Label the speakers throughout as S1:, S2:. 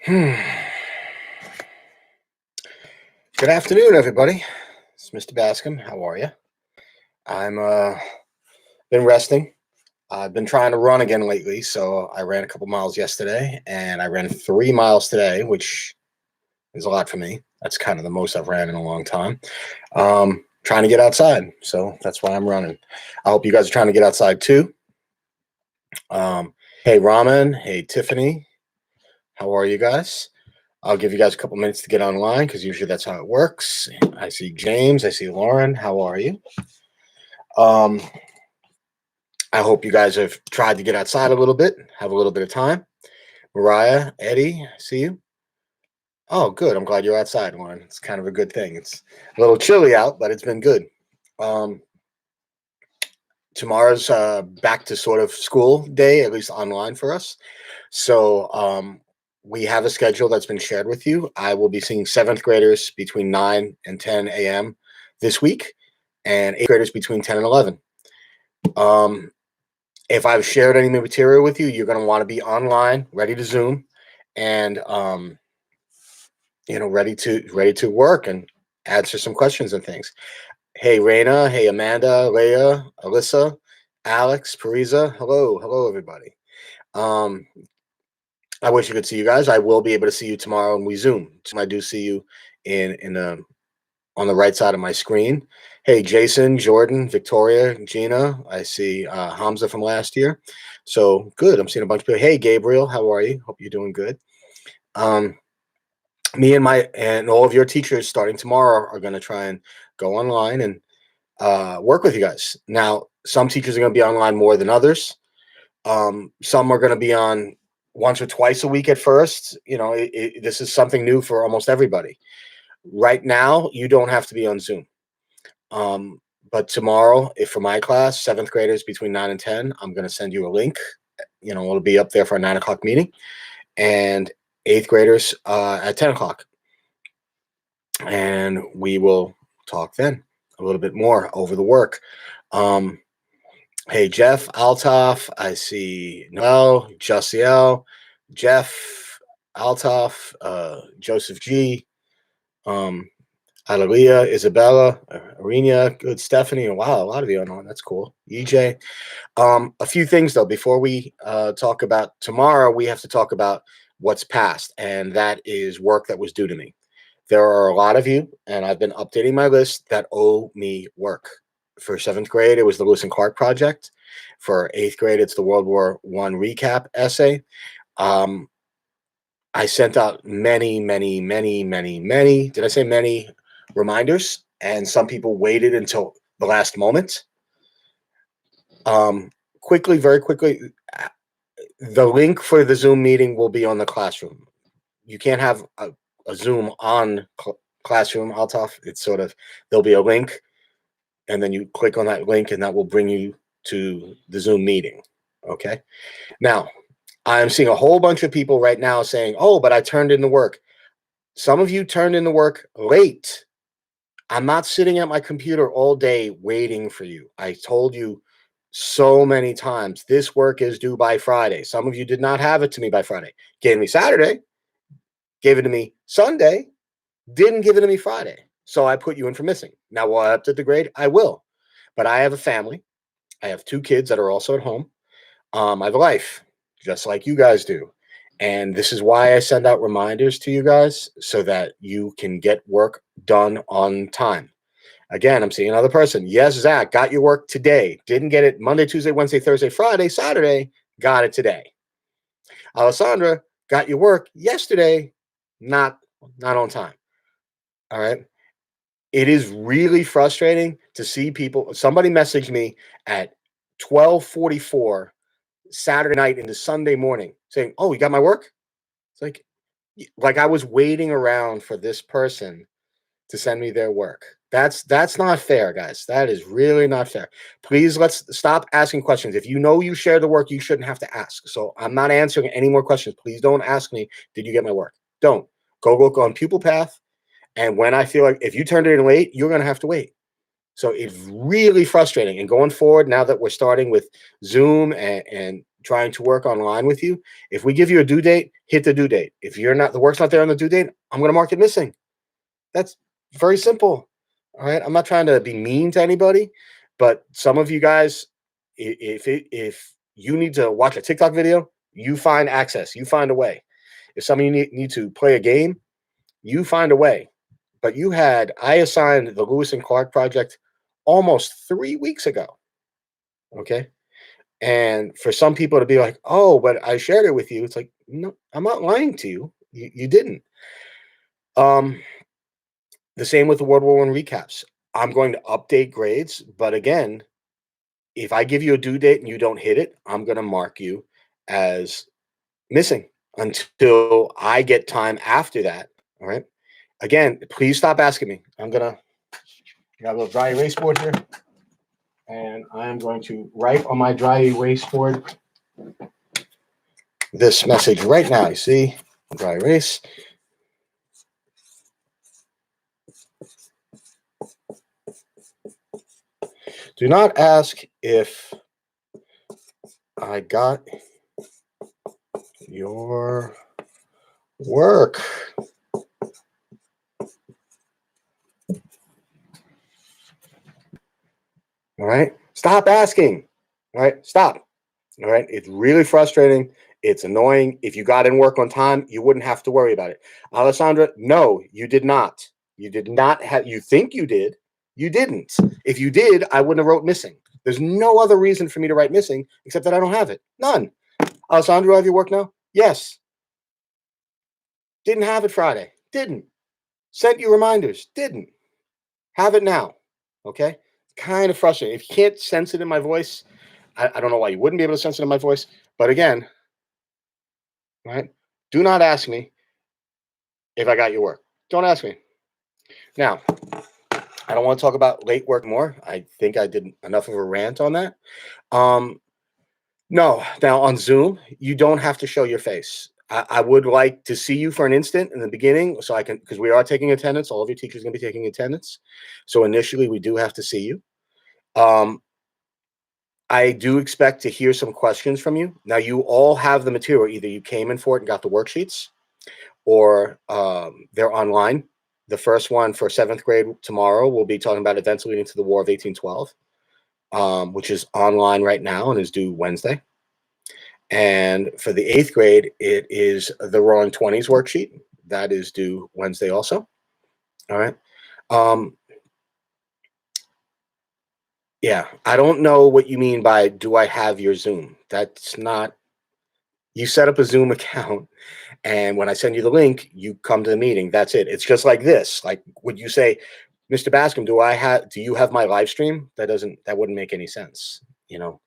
S1: Hmm. Good afternoon, everybody. It's Mr. Bascom. How are you? I'm been resting. I've been trying to run again lately, so I ran a couple miles yesterday, and I ran 3 miles today, which is a lot for me. That's kind of the most I've ran in a long time. Trying to get outside, so that's why I'm running. I hope you guys are trying to get outside too. Hey, Raman. Hey, Tiffany. How are you guys? I'll give you guys a couple minutes to get online because usually that's how it works. I see James. I see Lauren. How are you? Um, I hope you guys have tried to get outside a little bit, have a little bit of time. Mariah, Eddie, see you. Oh, good. I'm glad you're outside, Lauren. It's kind of a good thing. It's a little chilly out, but it's been good. Um, Tomorrow's back to sort of school day, at least online for us. So we have a schedule that's been shared with you. I will be seeing seventh graders between 9 and 10 a.m. this week, and eighth graders between 10 and 11. If I've shared any material with you, you're going to want to be online, ready to Zoom, and ready to work and answer some questions and things. Hey, Raina. Hey, Amanda, Leah, Alyssa, Alex, Parisa. Hello, everybody. Um, I wish I could see you guys. I will be able to see you tomorrow when we Zoom. I do see you in on the right side of my screen. Hey, Jason, Jordan, Victoria, Gina. I see Hamza from last year. So good. I'm seeing a bunch of people. Hey, Gabriel, how are you? Hope you're doing good. Me and all of your teachers starting tomorrow are going to try and go online and work with you guys. Now, some teachers are going to be online more than others. Some are going to be on once or twice a week at first. This is something new for almost everybody. Right now, you don't have to be on Zoom. But tomorrow, if for my class, seventh graders between 9 and 10, I'm going to send you a link. It'll be up there for a 9 o'clock meeting. And eighth graders at 10 o'clock. And we will talk then a little bit more over the work. Hey, Jeff Althoff. I see Noel, Josiel, Jeff Althoff, Joseph G. Hallelujah, Isabella, Arena, good, Stephanie. Wow, a lot of you on. That's cool. EJ. A few things though before we talk about tomorrow. We have to talk about what's past, and that is work that was due to me. There are a lot of you, and I've been updating my list that owe me work. For seventh grade, it was the Lewis and Clark project. For eighth grade, it's the World War I recap essay. I sent out many. Did I say many reminders? And some people waited until the last moment. Very quickly, the link for the Zoom meeting will be on the classroom. You can't have a Zoom on Classroom, Althoff. It's sort of, there'll be a link, and then you click on that link, and that will bring you to the Zoom meeting. Okay. Now, I'm seeing a whole bunch of people right now saying, oh, but I turned in the work. Some of you turned in the work late. I'm not sitting at my computer all day waiting for you. I told you so many times, this work is due by Friday. Some of you did not have it to me by Friday. Gave me Saturday, gave it to me Sunday, didn't give it to me Friday. So I put you in for missing. Now, will I update the grade? I will. But I have a family. I have 2 kids that are also at home. I have a life, just like you guys do. And this is why I send out reminders to you guys so that you can get work done on time. Again, I'm seeing another person. Yes, Zach, got your work today. Didn't get it Monday, Tuesday, Wednesday, Thursday, Friday, Saturday. Got it today. Alessandra, got your work yesterday. Not on time. All right. It is really frustrating to see people. Somebody messaged me at 12:44 Saturday night into Sunday morning saying, "Oh, you got my work?" It's like I was waiting around for this person to send me their work. That's not fair, guys. That is really not fair. Please, let's stop asking questions. If you know you share the work, you shouldn't have to ask. So I'm not answering any more questions. Please don't ask me, did you get my work? Don't. Go look on Pupil Path. And when I feel like if you turned it in late, you're going to have to wait. So it's really frustrating. And going forward, now that we're starting with Zoom and trying to work online with you. If we give you a due date, hit the due date. If you're not, the work's not there on the due date, I'm going to mark it missing. That's very simple. All right. I'm not trying to be mean to anybody, but some of you guys, if you need to watch a TikTok video, you find access, you find a way. If some of you need to play a game, you find a way. But I assigned the Lewis and Clark project almost 3 weeks ago. Okay. And for some people to be like, oh, but I shared it with you. It's like, no, I'm not lying to you. You didn't. The same with the World War I recaps. I'm going to update grades, but again, if I give you a due date and you don't hit it, I'm going to mark you as missing until I get time after that. All right. Again, please stop asking me. I got a little dry erase board here, and I am going to write on my dry erase board this message right now. You see, dry erase. Do not ask if I got your work. All right. Stop asking. All right. Stop. All right. It's really frustrating. It's annoying. If you got in work on time, you wouldn't have to worry about it. Alessandra, no, you did not. You did not have, you think you did. You didn't. If you did, I wouldn't have wrote missing. There's no other reason for me to write missing except that I don't have it. None. Alessandra, have you work now? Yes. Didn't have it Friday. Didn't. Sent you reminders. Didn't. Have it now. Okay? Kind of frustrating. If you can't sense it in my voice, I don't know why you wouldn't be able to sense it in my voice. But again, right? Do not ask me if I got your work. Don't ask me. Now, I don't want to talk about late work more. I think I did enough of a rant on that. No, now on Zoom, you don't have to show your face. I would like to see you for an instant in the beginning so I can, because we are taking attendance. All of your teachers are going to be taking attendance. So initially, we do have to see you. I do expect to hear some questions from you. Now, you all have the material. Either you came in for it and got the worksheets, or they're online. The first one for 7th grade tomorrow, we'll be talking about events leading to the War of 1812, which is online right now and is due Wednesday. And for the 8th grade, it is the Roaring Twenties worksheet. That is due Wednesday also. All right. Yeah, I don't know what you mean by do I have your Zoom? That's not, you set up a Zoom account, and when I send you the link, you come to the meeting. That's it. It's just like this. Like, would you say, Mr. Bascom, do you have my live stream? That wouldn't make any sense, you know?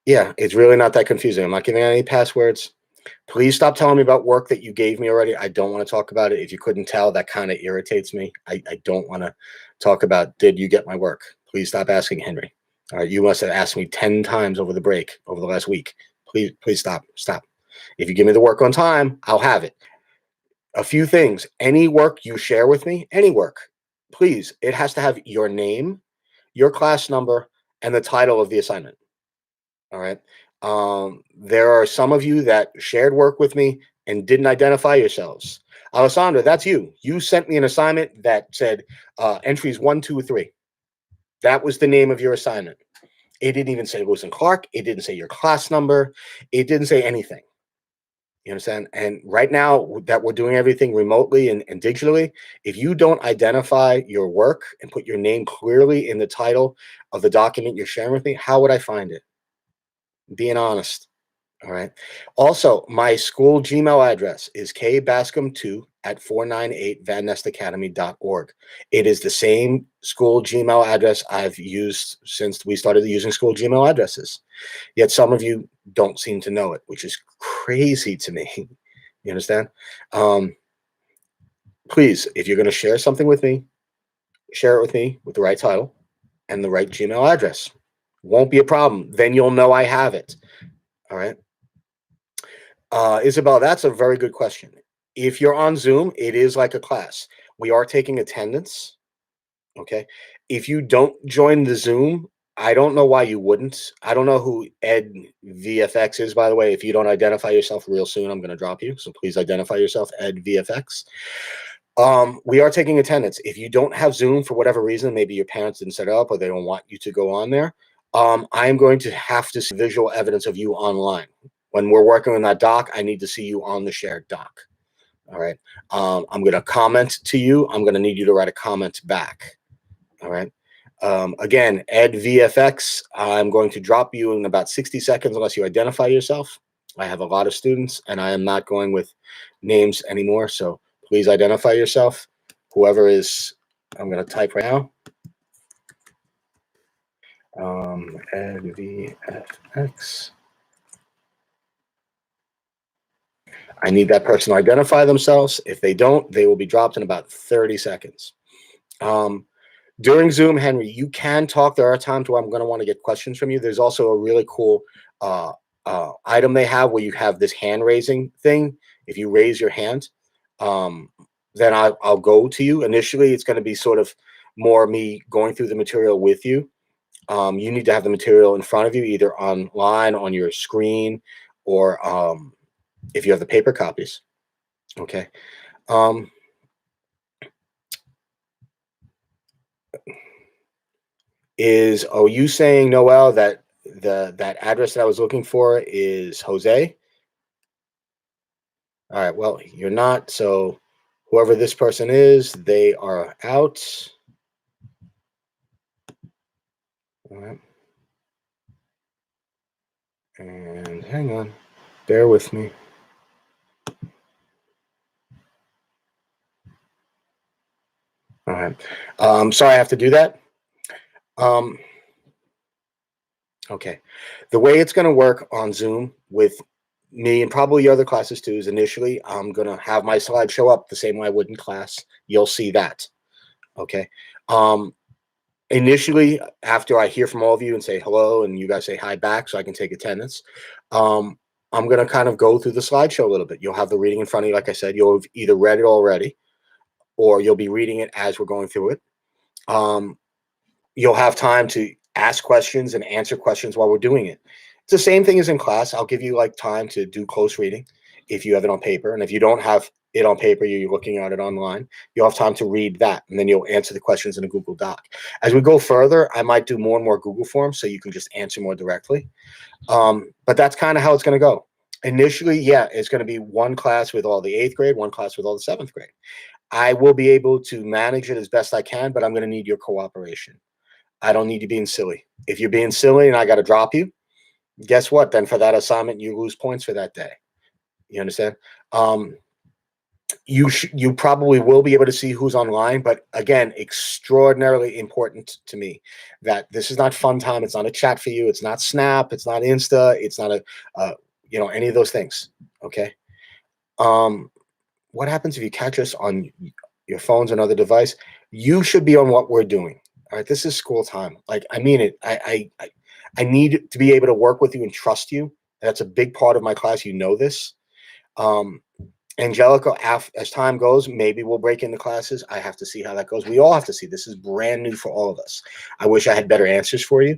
S1: Yeah, it's really not that confusing. I'm not giving out any passwords. Please stop telling me about work that you gave me already. I don't want to talk about it. If you couldn't tell, that kind of irritates me. I don't want to talk about, did you get my work? Please stop asking, Henry. All right, you must have asked me 10 times over the break, over the last week. Please stop. If you give me the work on time, I'll have it. A few things. Any work you share with me, any work, please, it has to have your name, your class number, and the title of the assignment. All right. There are some of you that shared work with me and didn't identify yourselves. Alessandra, that's you. You sent me an assignment that said entries 1, 2, 3. That was the name of your assignment. It didn't even say Lewis and Clark. It didn't say your class number. It didn't say anything. You understand? And right now that we're doing everything remotely and digitally, if you don't identify your work and put your name clearly in the title of the document you're sharing with me, how would I find it? Being honest. All right. Also, my school Gmail address is kbascom2@498vannestacademy.org. It is the same school Gmail address I've used since we started using school Gmail addresses. Yet some of you don't seem to know it, which is crazy to me. You understand? Please, if you're going to share something with me, share it with me with the right title and the right Gmail address. Won't be a problem. Then you'll know I have it. All right. Isabel, that's a very good question. If you're on Zoom, it is like a class. We are taking attendance. Okay. If you don't join the Zoom, I don't know why you wouldn't. I don't know who Ed VFX is, by the way. If you don't identify yourself real soon, I'm going to drop you. So please identify yourself, Ed VFX. We are taking attendance. If you don't have Zoom for whatever reason, maybe your parents didn't set it up or they don't want you to go on there, I am going to have to see visual evidence of you online. When we're working on that doc, I need to see you on the shared doc. All right. I'm going to comment to you. I'm going to need you to write a comment back. All right. Again, Ed VFX, I'm going to drop you in about 60 seconds unless you identify yourself. I have a lot of students and I am not going with names anymore. So please identify yourself. Whoever is, I'm going to type right now. Ed VFX. I need that person to identify themselves. If they don't, they will be dropped in about 30 seconds. During Zoom, Henry, you can talk. There are times where I'm going to want to get questions from you. There's also a really cool item they have where you have this hand raising thing. If you raise your hand, then I'll go to you. Initially, it's going to be sort of more me going through the material with you. You need to have the material in front of you, either online, on your screen, or if you have the paper copies. Okay. Are you saying, Noel, that that address that I was looking for is Jose? All right, well, you're not. So whoever this person is, they are out. All right. And hang on, bear with me. All right. Sorry I have to do that. Okay. The way it's going to work on Zoom with me and probably other classes too is initially I'm going to have my slide show up the same way I would in class. You'll see that. Okay. Initially, after I hear from all of you and say hello and you guys say hi back so I can take attendance, I'm going to kind of go through the slideshow a little bit. You'll have the reading in front of you. Like I said, you'll have either read it already or you'll be reading it as we're going through it. You'll have time to ask questions and answer questions while we're doing it. It's the same thing as in class. I'll give you like time to do close reading if you have it on paper. And if you don't have it on paper, you're looking at it online, you'll have time to read that. And then you'll answer the questions in a Google Doc. As we go further, I might do more and more Google Forms so you can just answer more directly. But that's kind of how it's going to go. Initially, yeah, it's going to be one class with all the 8th grade, one class with all the 7th grade. I will be able to manage it as best I can, but I'm going to need your cooperation. I don't need you being silly. If you're being silly and I got to drop you, guess what? Then for that assignment, you lose points for that day. You understand? You probably will be able to see who's online, but again, extraordinarily important to me that this is not fun time. It's not a chat for you. It's not Snap. It's not Insta. It's not any of those things. Okay. What happens if you catch us on your phones and other device? You should be on what we're doing. All right, this is school time. Like, I mean it. I need to be able to work with you and trust you. That's a big part of my class. You know this. Angelica, as time goes, maybe we'll break into classes. I have to see how that goes. We all have to see. This is brand new for all of us. I wish I had better answers for you.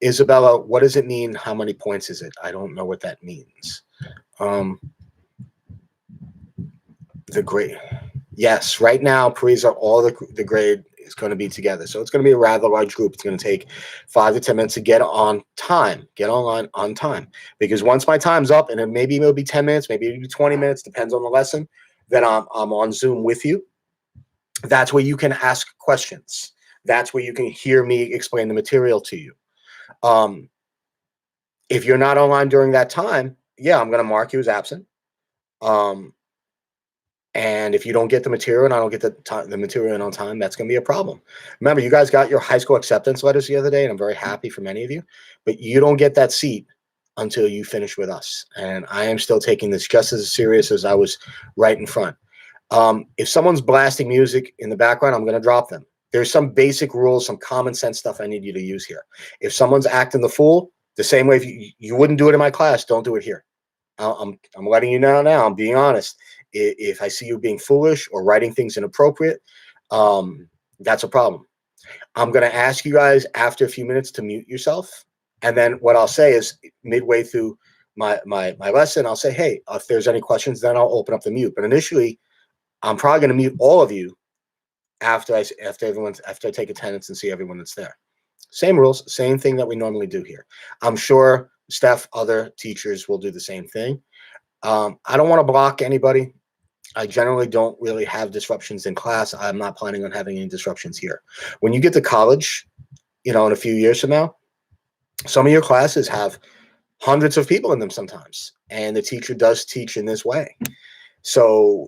S1: Isabella, what does it mean? How many points is it? I don't know what that means. The grade. Yes, right now, Parisa, all the grade is going to be together. So it's going to be a rather large group. It's going to take 5 to 10 minutes to get on time, get online on time. Because once my time's up, and maybe it'll be 10 minutes, maybe it'll be 20 minutes, depends on the lesson, then I'm on Zoom with you. That's where you can ask questions. That's where you can hear me explain the material to you. If you're not online during that time, yeah, I'm going to mark you as absent. And if you don't get the material and I don't get the material in on time, that's going to be a problem. Remember, you guys got your high school acceptance letters the other day, and I'm very happy for many of you. But you don't get that seat until you finish with us. And I am still taking this just as serious as I was right in front. If someone's blasting music in the background, I'm going to drop them. There's some basic rules, some common sense stuff I need you to use here. If someone's acting the fool, the same way if you wouldn't do it in my class, don't do it here. I'm letting you know now. I'm being honest. If I see you being foolish or writing things inappropriate, that's a problem. I'm going to ask you guys after a few minutes to mute yourself. And then what I'll say is midway through my lesson, I'll say, hey, if there's any questions, then I'll open up the mute. But initially, I'm probably going to mute all of you after I take attendance and see everyone that's there. Same rules, same thing that we normally do here. I'm sure Steph, other teachers will do the same thing. I don't want to block anybody. I generally don't really have disruptions in class. I'm not planning on having any disruptions here. When you get to college, in a few years from now, some of your classes have hundreds of people in them sometimes, and the teacher does teach in this way. So,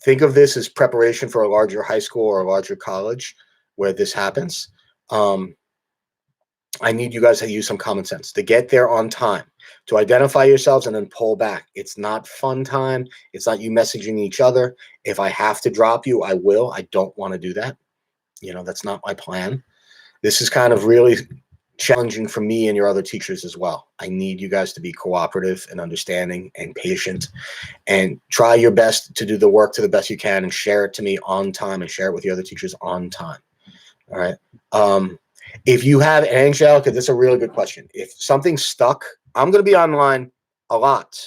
S1: think of this as preparation for a larger high school or a larger college where this happens. I need you guys to use some common sense to get there on time, to identify yourselves and then pull back. It's not fun time. It's not you messaging each other. If I have to drop you, I will. I don't want to do that. That's not my plan. This is kind of really challenging for me and your other teachers as well. I need you guys to be cooperative and understanding and patient, and try your best to do the work to the best you can and share it to me on time and share it with the other teachers on time. All right. If you have, and Angelica, this is a really good question. If something's stuck, I'm going to be online a lot,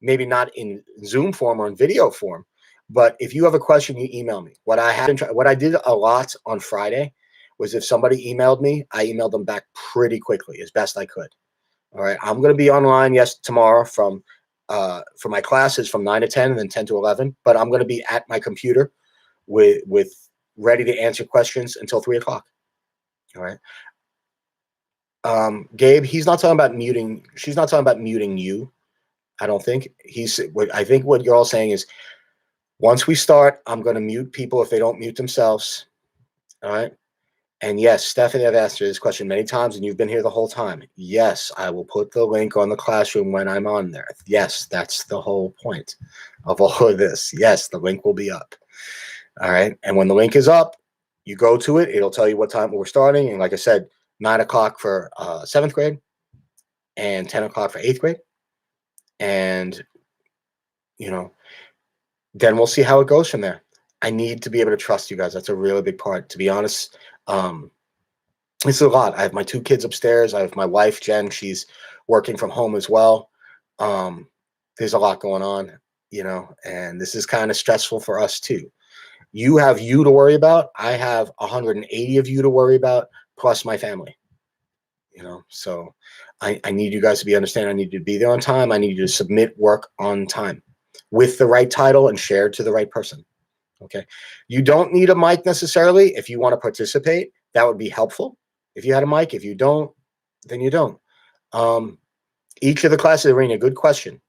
S1: maybe not in Zoom form or in video form, but if you have a question, you email me. What I did a lot on Friday was if somebody emailed me, I emailed them back pretty quickly as best I could. All right. I'm going to be online, tomorrow for my classes from 9 to 10 and then 10 to 11, but I'm going to be at my computer with ready to answer questions until 3 o'clock. All right. Gabe, he's not talking about muting. She's not talking about muting you. I don't think I think what you're all saying is once we start, I'm going to mute people if they don't mute themselves. All right. And yes, Stephanie, I've asked you this question many times and you've been here the whole time. Yes, I will put the link on the classroom when I'm on there. Yes, that's the whole point of all of this. Yes, the link will be up. All right. And when the link is up, you go to it. It'll tell you what time we're starting. And like I said, 9 o'clock for 7th grade and 10 o'clock for 8th grade. And, then we'll see how it goes from there. I need to be able to trust you guys. That's a really big part. To be honest, it's a lot. I have my 2 kids upstairs. I have my wife, Jen. She's working from home as well. There's a lot going on, and this is kind of stressful for us too. You have you to worry about. I have 180 of you to worry about, plus my family. So I need you guys to be understanding. I need you to be there on time. I need you to submit work on time with the right title and shared to the right person. Okay. You don't need a mic necessarily. If you want to participate, that would be helpful. If you had a mic, if you don't, then you don't. Each of the classes, Irina, good question.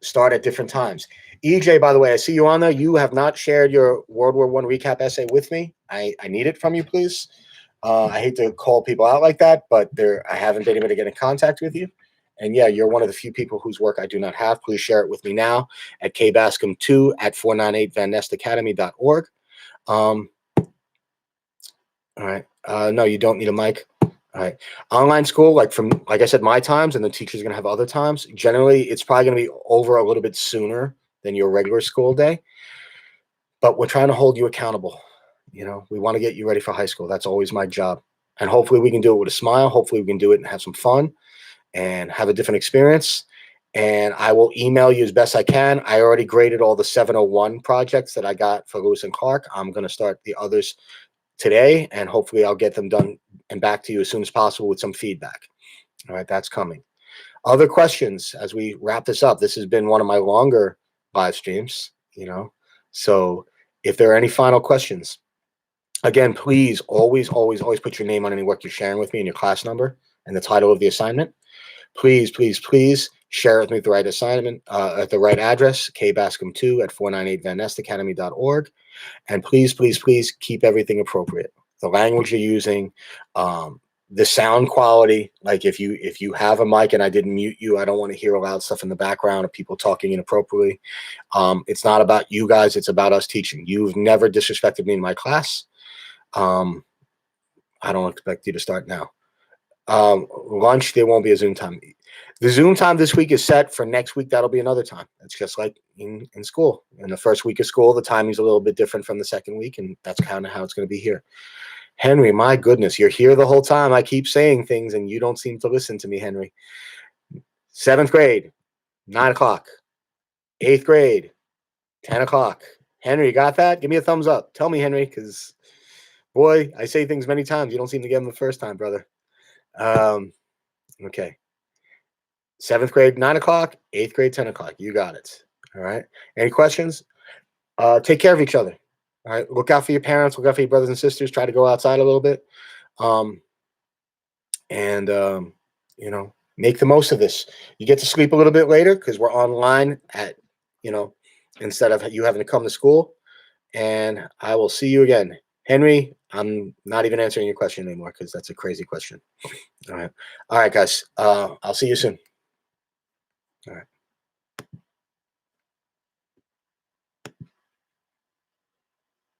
S1: Start at different times. EJ, by the way, I see you on there. You have not shared your World War I recap essay with me. I need it from you, please. I hate to call people out like that, but I haven't been able to get in contact with you. And yeah, you're one of the few people whose work I do not have. Please share it with me now at kbascom2@498vanestacademy.org. All right. No, you don't need a mic. All right. Online school, like I said, my times, and the teacher's going to have other times. Generally, it's probably going to be over a little bit sooner than your regular school day. But we're trying to hold you accountable. We want to get you ready for high school. That's always my job. And hopefully we can do it with a smile. Hopefully we can do it and have some fun and have a different experience. And I will email you as best I can. I already graded all the 701 projects that I got for Lewis and Clark. I'm going to start the others today, and hopefully I'll get them done and back to you as soon as possible with some feedback. All right, that's coming. Other questions as we wrap this up? This has been one of my longer live streams, so if there are any final questions, again, please always put your name on any work you're sharing with me and your class number and the title of the assignment. Please share it with me at the right assignment, at the right address, kbascom2@498vanestacademy.org. And please keep everything appropriate. The language you're using, the sound quality. Like if you have a mic and I didn't mute you, I don't want to hear loud stuff in the background of people talking inappropriately. It's not about you guys. It's about us teaching. You've never disrespected me in my class. I don't expect you to start now. Lunch, there won't be a Zoom time. The Zoom time this week is set for next week. That'll be another time. It's just like in school. In the first week of school, the timing's a little bit different from the second week, and that's kind of how it's going to be here. Henry, my goodness, you're here the whole time. I keep saying things, and you don't seem to listen to me, Henry. 7th grade, 9 o'clock. 8th grade, 10 o'clock. Henry, you got that? Give me a thumbs up. Tell me, Henry, because, boy, I say things many times. You don't seem to get them the first time, brother. Okay. 7th grade, 9 o'clock. 8th grade, 10 o'clock. You got it. All right. Any questions? Take care of each other. All right. Look out for your parents. Look out for your brothers and sisters. Try to go outside a little bit. And make the most of this. You get to sleep a little bit later because we're online at, instead of you having to come to school. And I will see you again. Henry, I'm not even answering your question anymore because that's a crazy question. All right. All right, guys. I'll see you soon.